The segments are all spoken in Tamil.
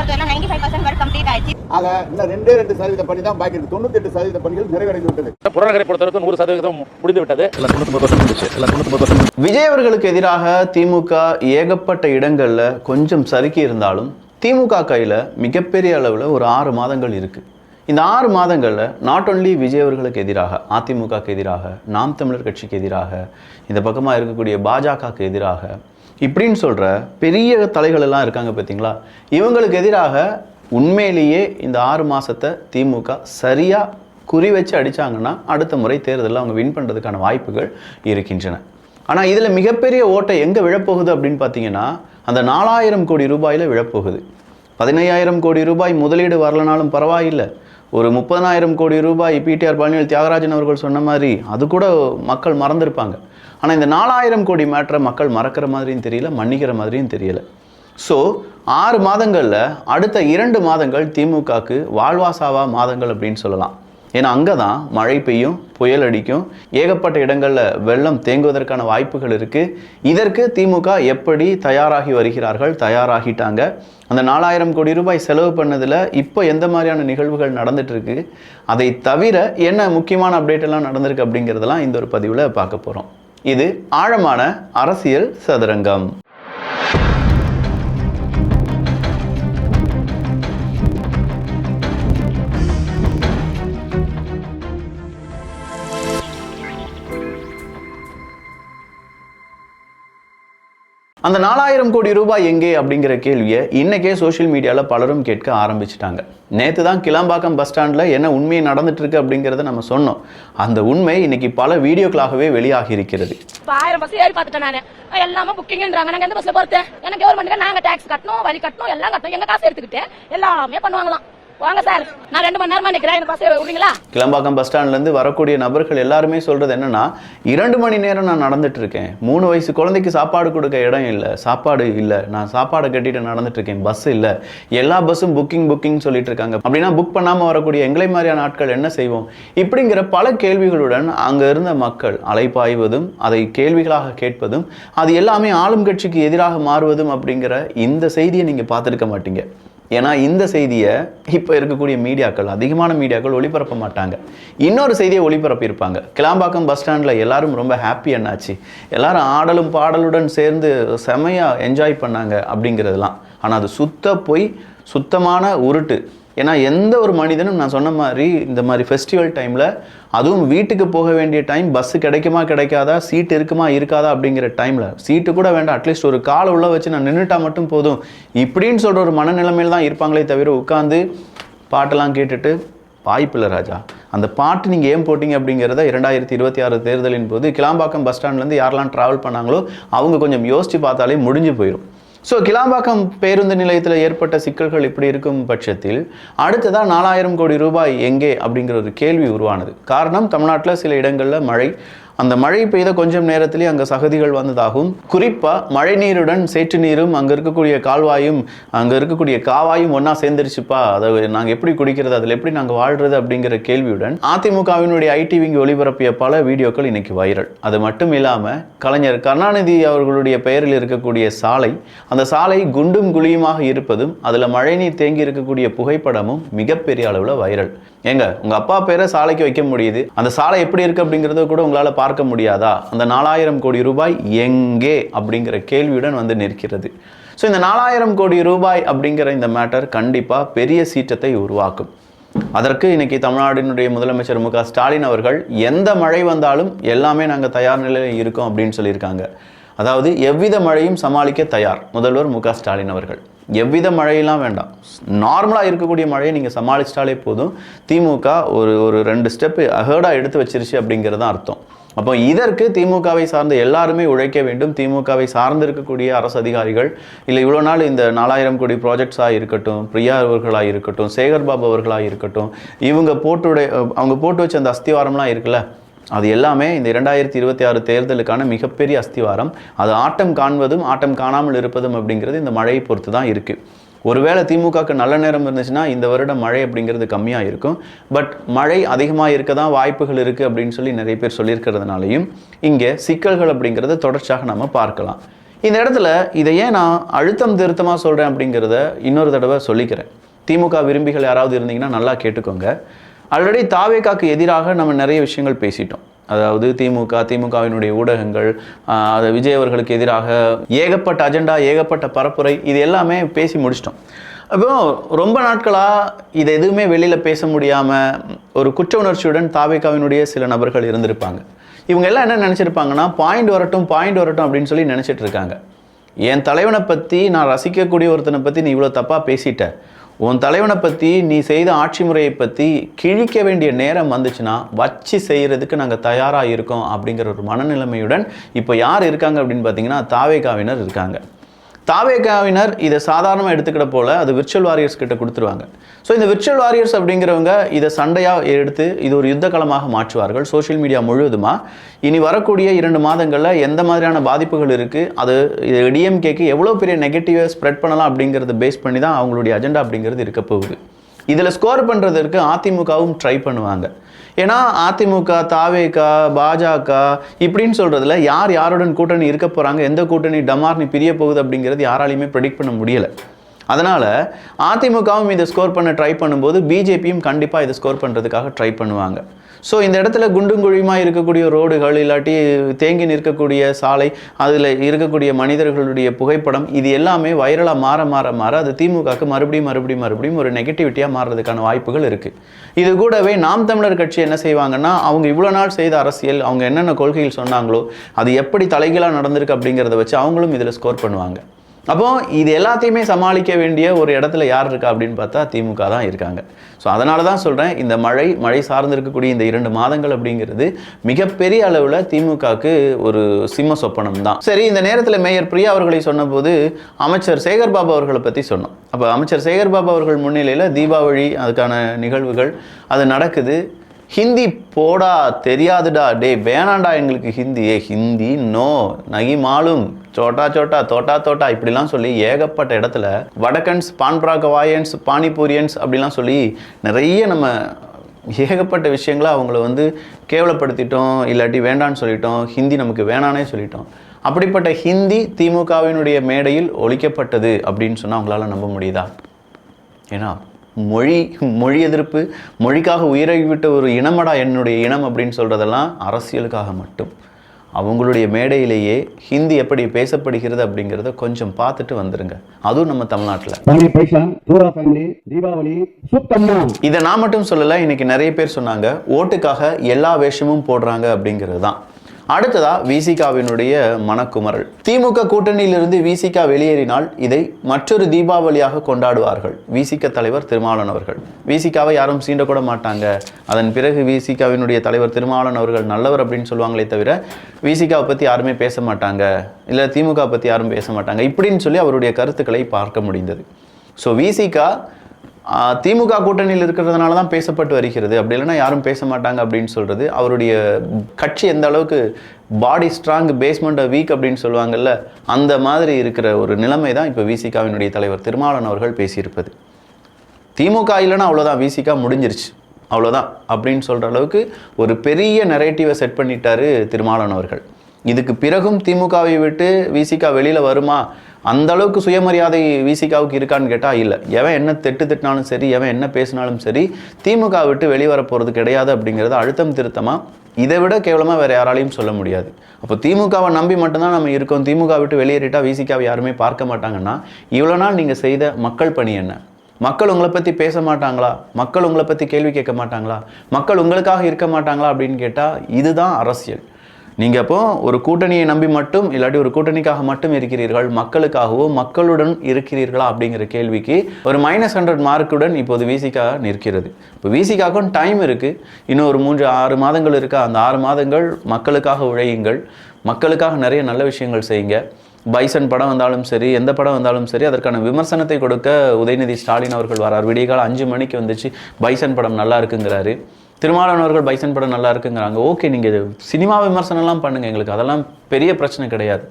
பொறுத்தவரை 95% வரை கம்ப்ளீட் ஆயிடுச்சு. ஆக இன்னும் 2% பணி தான் பாக்கி இருக்கு. 98% பணிகள் நிறைவடைந்து விட்டது. புறநகரை பொறுத்தவரைக்கும் 100% முடிந்து விட்டது. 99% விஜய் அவர்களுக்கு எதிராக திமுக ஏகப்பட்ட இடங்கள்ல கொஞ்சம் சறுக்கி இருந்தாலும் திமுக கையில மிகப்பெரிய அளவில் ஒரு 6 மாதங்கள் இருக்கு. இந்த 6 மாதங்களில் நாட் ஒன்லி விஜய் அவர்களுக்கு எதிராக, அதிமுகக்கு எதிராக, நாம் தமிழர் கட்சிக்கு எதிராக, இந்த பக்கமாக இருக்கக்கூடிய பாஜகவுக்கு எதிராக இப்படின்னு சொல்கிற பெரிய தலைகள் எல்லாம் இருக்காங்க பார்த்தீங்களா, இவங்களுக்கு எதிராக உண்மையிலேயே இந்த 6 மாதத்தை திமுக சரியாக குறி வச்சு அடித்தாங்கன்னா அடுத்த முறை தேர்தலில் அவங்க வின் பண்ணுறதுக்கான வாய்ப்புகள் இருக்கின்றன. ஆனால் இதில் மிகப்பெரிய ஓட்டை எங்கே விழப்போகுது அப்படின்னு பார்த்தீங்கன்னா அந்த 4000 கோடி ரூபாயில் விழப்போகுது. 15,000 கோடி ரூபாய் முதலீடு வரலனாலும் பரவாயில்லை, ஒரு 30,000 கோடி ரூபாய் பிடிஆர் பழனிவேல் தியாகராஜன் அவர்கள் சொன்ன மாதிரி அது கூட மக்கள் மறந்துருப்பாங்க. ஆனால் இந்த 4000 கோடி மேட்டரை மக்கள் மறக்கிற மாதிரியும் தெரியல, மன்னிக்கிற மாதிரியும் தெரியல. ஸோ 6 மாதங்களில் அடுத்த 2 மாதங்கள் திமுகவுக்கு வாழ்வாசாவா மாதங்கள் அப்படின்னு சொல்லலாம். ஏன்னா அங்கே தான் மழை பெய்யும், புயல் அடிக்கும், ஏகப்பட்ட இடங்களில் வெள்ளம் தேங்குவதற்கான வாய்ப்புகள் இருக்குது. இதற்கு திமுக எப்படி தயாராகி வருகிறார்கள், தயாராகிட்டாங்க. அந்த 4000 கோடி ரூபாய் செலவு பண்ணதில் இப்போ எந்த மாதிரியான நிகழ்வுகள் நடந்துகிட்ருக்கு, அதை தவிர என்ன முக்கியமான அப்டேட் எல்லாம் நடந்திருக்கு அப்படிங்கிறதெல்லாம் இந்த ஒரு பதிவில் பார்க்க போகிறோம். இது ஆழமான அரசியல் சதுரங்கம். அந்த 4000 கோடி ரூபாய் எங்கே அப்படிங்கிற கேள்வியை இன்னைக்கே சோஷியல் மீடியாவில் பலரும் கேட்க ஆரம்பிச்சிட்டாங்க. நேற்று தான் கிளாம்பாக்கம் பஸ் ஸ்டாண்டில் என்ன உண்மையை நடந்துட்டு இருக்கு அப்படிங்கிறத நம்ம சொன்னோம். அந்த உண்மை இன்னைக்கு பல வீடியோக்களாகவே வெளியாகி இருக்கிறது. 1000 பஸ் ஏறி பார்த்துட்டேன் நான். எல்லாமே புக்கிங்ன்றாங்க. நாங்கள் எந்த பஸ்ல போறது? எனக்கு கவர்மெண்ட்டுக்கு நாங்கள் டாக்ஸ் கட்டணும், வரி கட்டணும், எல்லாம் கட்டணும். எங்க காசு எடுத்துக்கிட்டு எல்லாமே பண்ணுவாங்களாம். வாங்க சார், நான் 2 மணி நேரமா நிக்கிறேன், பஸ் விடுறீங்களா? கிளம்பாக்கம் பஸ் ஸ்டாண்ட்லேருந்து வரக்கூடிய நபர்கள் எல்லாருமே சொல்றது என்னன்னா, 2 மணி நேரம் நான் நடந்துட்டு இருக்கேன், 3 வயசு குழந்தைக்கு சாப்பாடு கொடுக்க இடம் இல்லை, சாப்பாடு இல்லை, நான் சாப்பாடை கட்டிட்டு நடந்துட்டு இருக்கேன், பஸ் இல்லை, எல்லா பஸ்ஸும் புக்கிங் சொல்லிட்டு இருக்காங்க. அப்படின்னா புக் பண்ணாமல் வரக்கூடிய எங்களை மாதிரியான ஆட்கள் என்ன செய்வோம் இப்படிங்கிற பல கேள்விகளுடன் அங்கே இருந்த மக்கள் அலைப்பாய்வதும் அதை கேள்விகளாக கேட்பதும் அது எல்லாமே ஆளும் கட்சிக்கு எதிராக மாறுவதும் அப்படிங்கிற இந்த செய்தியை நீங்கள் பார்த்துருக்க மாட்டீங்க. ஏன்னா இந்த செய்தியை இப்போ இருக்கக்கூடிய மீடியாக்கள், அதிகமான மீடியாக்கள் ஒளிபரப்ப மாட்டாங்க. இன்னொரு செய்தியை ஒளிபரப்பியிருப்பாங்க. கிளாம்பாக்கம் பஸ் ஸ்டாண்டில் எல்லாரும் ரொம்ப ஹாப்பி என்னாச்சு, எல்லாரும் ஆடலும் பாடலுடன் சேர்ந்து செமையாக என்ஜாய் பண்ணாங்க அப்படிங்கிறதுலாம். ஆனால் அது சுத்தமான உருட்டு. ஏன்னா எந்த ஒரு மனிதனும் நான் சொன்ன மாதிரி இந்த மாதிரி ஃபெஸ்டிவல் டைமில், அதுவும் வீட்டுக்கு போக வேண்டிய டைம், பஸ்ஸு கிடைக்குமா கிடைக்காதா, சீட்டு இருக்குமா இருக்காதா அப்படிங்கிற டைமில், சீட்டு கூட வேண்டாம், அட்லீஸ்ட் ஒரு காலை உள்ள வச்சு நான் நின்றுட்டா மட்டும் போதும் இப்படின்னு சொல்கிற ஒரு மனநிலைமையில் தான் இருப்பாங்களே தவிர உட்காந்து பாட்டெல்லாம் கேட்டுட்டு வாய்ப்பில்லை ராஜா. அந்த பாட்டு நீங்கள் ஏன் போட்டிங்க அப்படிங்கிறத 2026 தேர்தலின் போது கிளாம்பாக்கம் பஸ் ஸ்டாண்ட்லேருந்து யாரெல்லாம் ட்ராவல் பண்ணாங்களோ அவங்க கொஞ்சம் யோசித்து பார்த்தாலே முடிஞ்சு போயிடும். ஸோ கிளாம்பாக்கம் பேருந்து நிலையத்தில் ஏற்பட்ட சிக்கல்கள் இப்படி இருக்கும் பட்சத்தில் அடுத்ததாக 4000 கோடி ரூபாய் எங்கே அப்படிங்கிற ஒரு கேள்வி உருவானது. காரணம், தமிழ்நாட்டில் சில இடங்களில் மழை, அந்த மழை பெய்த கொஞ்சம் நேரத்திலே அங்கே சகதிகள் வந்ததாகவும், குறிப்பாக மழை நீருடன் சேற்று நீரும் அங்கே இருக்கக்கூடிய கால்வாயும் அங்கே இருக்கக்கூடிய காவாயும் ஒன்றா சேர்ந்துருச்சுப்பா, அதை நாங்கள் எப்படி குடிக்கிறது, அதில் எப்படி நாங்கள் வாழ்கிறது அப்படிங்கிற கேள்வியுடன் அதிமுகவினுடைய ஐடிவிங்க ஒளிபரப்பிய பல வீடியோக்கள் இன்னைக்கு வைரல். அது மட்டும் இல்லாமல் கலைஞர் கருணாநிதி அவர்களுடைய பெயரில் இருக்கக்கூடிய சாலை, அந்த சாலை குண்டும் குழியுமாக இருப்பதும் அதில் மழைநீர் தேங்கி இருக்கக்கூடிய புகைப்படமும் மிகப்பெரிய அளவில் வைரல். ஏங்க, உங்கள் அப்பா பேரை சாலைக்கு வைக்க முடியுது, அந்த சாலை எப்படி இருக்குது அப்படிங்கிறத கூட உங்களால் பார்க்க முடியாதா? அந்த 4000 கோடி ரூபாய் எங்கே அப்படிங்கிற கேள்வியுடன் வந்து நிற்கிறது. ஸோ இந்த 4000 கோடி ரூபாய் அப்படிங்கிற இந்த மேட்டர் கண்டிப்பாக பெரிய சீற்றத்தை உருவாக்கும். அதற்கு இன்னைக்கு தமிழ்நாட்டினுடைய முதலமைச்சர் மு க ஸ்டாலின் அவர்கள் எந்த மழை வந்தாலும் எல்லாமே நாங்கள் தயார் நிலையில் இருக்கோம் அப்படின்னு சொல்லியிருக்காங்க. அதாவது எவ்வித மழையும் சமாளிக்க தயார் முதல்வர் மு க ஸ்டாலின் அவர்கள். எவ்வித மழையெல்லாம் வேண்டாம், நார்மலாக இருக்கக்கூடிய மழையை நீங்கள் சமாளிச்சிட்டாலே போதும். திமுக ஒரு 2 ஸ்டெப்பு அஹர்டாக எடுத்து வச்சிருச்சு அப்படிங்கிறது தான் அர்த்தம். அப்போ இதற்கு திமுகவை சார்ந்த எல்லாருமே உழைக்க வேண்டும். திமுகவை சார்ந்து இருக்கக்கூடிய அரசு அதிகாரிகள், இல்லை இவ்வளோ நாள் இந்த 4000 கோடி ப்ராஜெக்ட்ஸாக இருக்கட்டும், பிரியா அவர்களாக இருக்கட்டும், சேகர்பாபு அவர்களாக இருக்கட்டும், அவங்க போட்டு வச்ச அந்த அஸ்திவாரம்லாம் இருக்குல்ல, அது எல்லாமே இந்த 2026 தேர்தலுக்கான மிகப்பெரிய அஸ்திவாரம். அது ஆட்டம் காண்பதும் ஆட்டம் காணாமல் இருப்பதும் அப்படிங்கிறது இந்த மழையை பொறுத்து தான் இருக்குது. ஒருவேளை திமுகக்கு நல்ல நேரம் இருந்துச்சுன்னா இந்த வருடம் மழை அப்படிங்கிறது கம்மியாக இருக்கும். பட் மழை அதிகமாக இருக்க தான் வாய்ப்புகள் இருக்குது அப்படின்னு சொல்லி நிறைய பேர் சொல்லியிருக்கிறதுனாலையும் இங்கே சிக்கல்கள் அப்படிங்கிறத தொடர்ச்சியாக நம்ம பார்க்கலாம். இந்த இடத்துல இதை ஏன் நான் அழுத்தம் திருத்தமாக சொல்கிறேன் அப்படிங்கிறத இன்னொரு தடவை சொல்லிக்கிறேன். திமுக விரும்பிகள் யாராவது இருந்தீங்கன்னா நல்லா கேட்டுக்கோங்க. ஆல்ரெடி தாவேகாக்கு எதிராக நம்ம நிறைய விஷயங்கள் பேசிட்டோம். அதாவது திமுகவினுடைய ஊடகங்கள், அது விஜய் அவர்களுக்கு எதிராக ஏகப்பட்ட அஜெண்டா, ஏகப்பட்ட பரப்புரை, இது எல்லாமே பேசி முடிச்சிட்டோம். அப்போ ரொம்ப நாட்களாக இதை எதுவுமே வெளியில் பேச முடியாமல் ஒரு குற்ற உணர்ச்சியுடன் தாவேகாவினுடைய சில நபர்கள் இருந்திருப்பாங்க. இவங்க எல்லாம் என்ன நினச்சிருப்பாங்கன்னா, பாயிண்ட் வரட்டும் அப்படின்னு சொல்லி நினச்சிட்டு இருக்காங்க. என் தலைவனை பற்றி, நான் ரசிக்கக்கூடிய ஒருத்தனை பற்றி நீ இவ்வளோ தப்பாக பேசிட்ட, உன் தலைவனை பற்றி, நீ செய்த ஆட்சி முறையை பற்றி கிழிக்க வேண்டிய நேரம் வந்துச்சுன்னா வச்சு செய்கிறதுக்கு நாங்கள் தயாராக இருக்கோம் அப்படிங்கிற ஒரு மனநிலைமையுடன் இப்போ யார் இருக்காங்க அப்படின்னு பார்த்தீங்கன்னா தாவேகாவினர் இருக்காங்க. தாவேகாவினர் இதை சாதாரணமாக எடுத்துக்கிட்ட போல் அது விர்ச்சுவல் வாரியர்ஸ் கிட்ட கொடுத்துருவாங்க. ஸோ இந்த விர்ச்சுவல் வாரியர்ஸ் அப்படிங்கிறவங்க இதை சண்டையாக எடுத்து இது ஒரு யுத்த களமாக மாற்றுவார்கள். சோஷியல் மீடியா முழுவதுமாக இனி வரக்கூடிய 2 மாதங்களில் எந்த மாதிரியான பாதிப்புகள் இருக்குது, அது டிஎம்கேக்கு எவ்வளோ பெரிய நெகட்டிவை ஸ்ப்ரெட் பண்ணலாம் அப்படிங்கிறத பேஸ் பண்ணி தான் அவங்களுடைய அஜெண்டா அப்படிங்கிறது இருக்க போகுது. இதில் ஸ்கோர் பண்ணுறதற்கு அதிமுகவும் ட்ரை பண்ணுவாங்க. ஏன்னா அதிமுக, தாவேகா, பாஜக இப்படின்னு சொல்கிறதுல யார் யாருடன் கூட்டணி இருக்க போகிறாங்க, எந்த கூட்டணி டமார்னி பிரிய போகுது அப்படிங்கிறது யாராலையுமே ப்ரெடிக்ட் பண்ண முடியலை. அதனால் அதிமுகவும் இதை ஸ்கோர் பண்ண ட்ரை பண்ணும்போது பிஜேபியும் கண்டிப்பாக இதை ஸ்கோர் பண்ணுறதுக்காக ட்ரை பண்ணுவாங்க. ஸோ இந்த இடத்துல குண்டுங்குழியுமாக இருக்கக்கூடிய ரோடுகள், இல்லாட்டி தேங்கி நிற்கக்கூடிய சாலை, அதில் இருக்கக்கூடிய மனிதர்களுடைய புகைப்படம், இது எல்லாமே வைரலாக மாற அது திமுகவுக்கு மறுபடியும் ஒரு நெகட்டிவிட்டியாக மாறுறதுக்கான வாய்ப்புகள் இருக்குது. இது கூடவே நாம் தமிழர் கட்சி என்ன செய்வாங்கன்னா, அவங்க இவ்வளோ நாள் செய்த அரசியல், அவங்க என்னென்ன கொள்கைகள் சொன்னாங்களோ அது எப்படி தலைகீழாக நடந்திருக்கு அப்படிங்கிறத வச்சு அவங்களும் இதில் ஸ்கோர் பண்ணுவாங்க. அப்போ இது எல்லாத்தையுமே சமாளிக்க வேண்டிய ஒரு இடத்துல யார் இருக்கா அப்படின்னு பார்த்தா திமுக தான் இருக்காங்க. ஸோ அதனால தான் சொல்கிறேன், இந்த மழை சார்ந்து இருக்கக்கூடிய இந்த 2 மாதங்கள் அப்படிங்கிறது மிகப்பெரிய அளவில் திமுகவுக்கு ஒரு சிம்ம சொப்பனம் தான். சரி, இந்த நேரத்தில் மேயர் பிரியா அவர்களை சொன்னபோது அமைச்சர் சேகர்பாபு அவர்களை பற்றி சொன்னோம். அப்போ அமைச்சர் சேகர்பாபு அவர்கள் முன்னிலையில் தீபாவளி அதுக்கான நிகழ்வுகள் அது நடக்குது. ஹிந்தி போடா, தெரியாதுடா, டே வேணாண்டா எங்களுக்கு ஹிந்தி, ஹிந்தி நோ, நகி மாலும், சோட்டா தோட்டா இப்படிலாம் சொல்லி ஏகப்பட்ட இடத்துல வடக்கன்ஸ், பான்பராகவாயன்ஸ், பானிபூரியன்ஸ் அப்படிலாம் சொல்லி நிறைய நம்ம ஏகப்பட்ட விஷயங்களை அவங்கள கேவலப்படுத்திட்டோம், இல்லாட்டி வேண்டான்னு சொல்லிட்டோம், ஹிந்தி நமக்கு வேணானே சொல்லிட்டோம். அப்படிப்பட்ட ஹிந்தி திமுகவினுடைய மேடையில் ஒழிக்கப்பட்டது அப்படின்னு சொன்னால் அவங்களால நம்ப முடியுதா? ஏன்னா மொழி எதிர்ப்பு, மொழிக்காக உயிரை விட்ட ஒரு இனமடா என்னுடைய இனம் அப்படின்னு சொல்கிறதெல்லாம் அரசியலுக்காக மட்டும். அவங்களுடைய மேடையிலேயே ஹிந்தி எப்படி பேசப்படுகிறது அப்படிங்கிறத கொஞ்சம் பார்த்துட்டு வந்துருங்க. அதுவும் நம்ம தமிழ்நாட்டில். இதை நான் மட்டும் சொல்லலை, இன்னைக்கு நிறைய பேர் சொன்னாங்க ஓட்டுக்காக எல்லா வேஷமும் போடுறாங்க அப்படிங்கிறது தான். அடுத்ததா விசிகாவினுடைய மனக்குமரல். திமுக கூட்டணியிலிருந்து விசிகா வெளியேறினால் இதை மற்றொரு தீபாவளியாக கொண்டாடுவார்கள் விசிக தலைவர் திருமாவளவன் அவர்கள். விசிகாவை யாரும் சீண்டக்கூட மாட்டாங்க. அதன் பிறகு விசிகாவினுடைய தலைவர் திருமாவளவன் அவர்கள் நல்லவர் அப்படின்னு சொல்லுவாங்களே தவிர விசிகாவை பற்றி யாருமே பேச மாட்டாங்க, இல்லை திமுக பற்றி யாரும் பேச மாட்டாங்க இப்படின்னு சொல்லி அவருடைய கருத்துக்களை பார்க்க முடிந்தது. ஸோ விசிகா திமுக கூட்டணியில் இருக்கிறதுனால தான் பேசப்பட்டு வருகிறது, அப்படி இல்லைன்னா யாரும் பேச மாட்டாங்க அப்படின்னு சொல்கிறது அவருடைய கட்சி எந்த அளவுக்கு பாடி ஸ்ட்ராங், பேஸ்மெண்ட் வீக் அப்படின்னு சொல்லுவாங்கல்ல, அந்த மாதிரி இருக்கிற ஒரு நிலைமை தான் இப்போ விசிகாவினுடைய தலைவர் திருமாவளவன் அவர்கள் பேசியிருப்பது. திமுக இல்லைன்னா அவ்வளோதான், விசிகா முடிஞ்சிருச்சு அவ்வளோதான் அப்படின்னு சொல்கிற அளவுக்கு ஒரு பெரிய நரேட்டிவை செட் பண்ணிட்டாரு திருமாவளவன் அவர்கள். இதுக்கு பிறகும் திமுகவை விட்டு விசிகா வெளியில் வருமா, அந்த அளவுக்கு சுயமரியாதை விசிகாவுக்கு இருக்கான்னு கேட்டால் இல்லை. எவன் என்ன திட்டினாலும் சரி, எவன் என்ன பேசினாலும் சரி, திமுக விட்டு வெளிவர போகிறது கிடையாது அப்படிங்கிறது அழுத்தம் திருத்தமாக இதை விட கேவலமாக வேறு யாராலையும் சொல்ல முடியாது. அப்போ திமுகவை நம்பி மட்டும்தான் நம்ம இருக்கோம், திமுக விட்டு வெளியேறிட்டால் விசிகாவை யாருமே பார்க்க மாட்டாங்கன்னா இவ்வளோ நாள் நீங்கள் செய்த மக்கள் பணி என்ன? மக்கள் உங்களை பற்றி பேச மாட்டாங்களா? மக்கள் உங்களை பற்றி கேள்வி கேட்க மாட்டாங்களா? மக்கள் உங்களுக்காக இருக்க மாட்டாங்களா அப்படின்னு கேட்டால் இதுதான் அரசியல். நீங்கள் அப்போ ஒரு கூட்டணியை நம்பி மட்டும், இல்லாட்டி ஒரு கூட்டணிக்காக மட்டும் இருக்கிறீர்கள், மக்களுக்காகவோ மக்களுடன் இருக்கிறீர்களா அப்படிங்கிற கேள்விக்கு ஒரு -100 மார்க்குடன் இப்போது விசிகா நிற்கிறது. இப்போ விசிகாவுக்கும் டைம் இருக்குது, இன்னும் ஒரு 3-6 மாதங்கள் இருக்கா. அந்த 6 மாதங்கள் மக்களுக்காக உழையுங்கள், மக்களுக்காக நிறைய நல்ல விஷயங்கள் செய்யுங்க. பைசன் படம் வந்தாலும் சரி, எந்த படம் வந்தாலும் சரி, அதற்கான விமர்சனத்தை கொடுக்க உதயநிதி ஸ்டாலின் அவர்கள் வரார். விடியகாலம் 5 மணிக்கு வந்துச்சு பைசன் படம் நல்லா இருக்குங்கிறாரு. திருமாவளவன் அவர்கள் பைசன் படம் நல்லா இருக்குங்கிறாங்க. ஓகே, நீங்கள் சினிமா விமர்சனம்லாம் பண்ணுங்கள், எங்களுக்கு அதெல்லாம் பெரிய பிரச்சனை கிடையாது.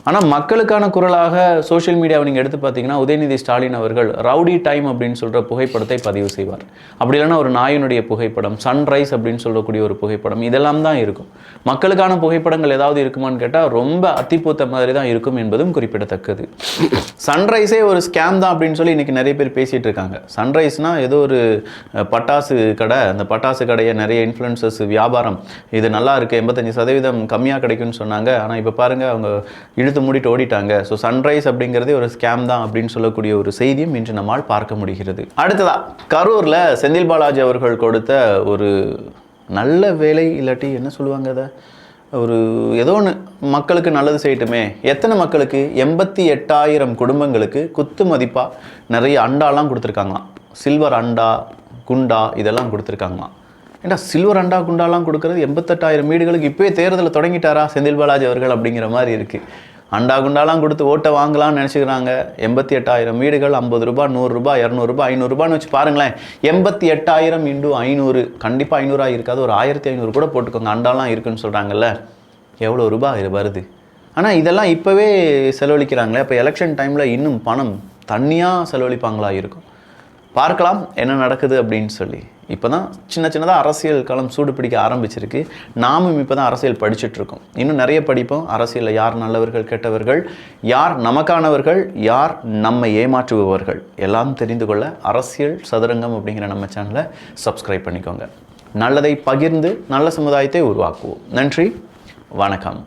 ஆனால் மக்களுக்கான குரலாக சோஷியல் மீடியாவை நீங்கள் எடுத்து பார்த்தீங்கன்னா உதயநிதி ஸ்டாலின் அவர்கள் ரவுடி டைம் அப்படின்னு சொல்கிற புகைப்படத்தை பதிவு செய்வார். அப்படி இல்லைன்னா ஒரு நாயினுடைய புகைப்படம், சன்ரைஸ் அப்படின்னு சொல்லக்கூடிய ஒரு புகைப்படம், இதெல்லாம் தான் இருக்கும். மக்களுக்கான புகைப்படங்கள் ஏதாவது இருக்குமான்னு கேட்டால் ரொம்ப அத்திப்பூத்த மாதிரி தான் இருக்கும் என்பதும் குறிப்பிடத்தக்கது. சன்ரைஸே ஒரு ஸ்கேம் தான் அப்படின்னு சொல்லி இன்றைக்கி நிறைய பேர் பேசிகிட்டு இருக்காங்க. சன்ரைஸ்னால் ஏதோ ஒரு பட்டாசு கடை, அந்த பட்டாசு கடையை நிறைய இன்ஃப்ளூயன்சர்ஸ் வியாபாரம், இது நல்லா இருக்குது, 85% கம்மியாக கிடைக்கும்னு சொன்னாங்க. ஆனால் இப்போ பாருங்கள், அவங்க இழுத்து மூடிட்டு ஓடிட்டாங்க. ஸோ சன்ரைஸ் அப்படிங்கிறதே ஒரு ஸ்கேம் தான் அப்படின்னு சொல்லக்கூடிய ஒரு செய்தியும் இன்று நம்மால் பார்க்க முடிகிறது. அடுத்ததா கரூரில் செந்தில் பாலாஜி அவர்கள் கொடுத்த ஒரு நல்ல வேலை, இல்லாட்டி என்ன சொல்லுவாங்க, அதை ஒரு ஏதோ ஒன்று மக்களுக்கு நல்லது செய்யட்டுமே. எத்தனை மக்களுக்கு? 88,000 குடும்பங்களுக்கு குத்து மதிப்பாக நிறைய அண்டாலாம் கொடுத்துருக்காங்களாம். சில்வர் அண்டா, குண்டா இதெல்லாம் கொடுத்துருக்காங்களாம். ஏன்னா சில்வர் அண்டா குண்டாலாம் கொடுக்குறது 88,000 வீடுகளுக்கு இப்போயே தேர்தலில் தொடங்கிட்டாரா செந்தில் பாலாஜி அவர்கள் அப்படிங்கிற மாதிரி இருக்குது. அண்டா குண்டாலாம் கொடுத்து ஓட்டை வாங்கலாம்னு நினச்சிக்கிறாங்க. 88,000 வீடுகள், 50 ரூபா, 100 ரூபா, 200 ரூபா, 500 ரூபான்னு வச்சு பாருங்களேன். 88,000 × 500, கண்டிப்பாக 500 இருக்காது, ஒரு 1,500 கூட போட்டுக்கோங்க. அண்டாலாம் இருக்குன்னு சொல்கிறாங்கல்ல, எவ்வளோ ரூபா இது வருது. ஆனால் இதெல்லாம் இப்போவே செலவழிக்கிறாங்களே, இப்போ எலெக்ஷன் டைமில் இன்னும் பணம் தண்ணியாக செலவழிப்பாங்களா இருக்கும். பார்க்கலாம் என்ன நடக்குது அப்படின்னு சொல்லி. இப்போ தான் சின்னதாக அரசியல் களம் சூடு பிடிக்க ஆரம்பிச்சிருக்கு. நாமும் இப்போ தான் அரசியல் படிச்சுட்ருக்கோம். இன்னும் நிறைய படிப்போம். அரசியலில் யார் நல்லவர்கள், கெட்டவர்கள், யார் நமக்கானவர்கள், யார் நம்மை ஏமாற்றுபவர்கள் எல்லாம் தெரிந்து கொள்ள அரசியல் சதுரங்கம் அப்படிங்கிற நம்ம சேனலை சப்ஸ்கிரைப் பண்ணிக்கோங்க. நல்லதை பகிர்ந்து நல்ல சமுதாயத்தை உருவாக்குவோம். நன்றி, வணக்கம்.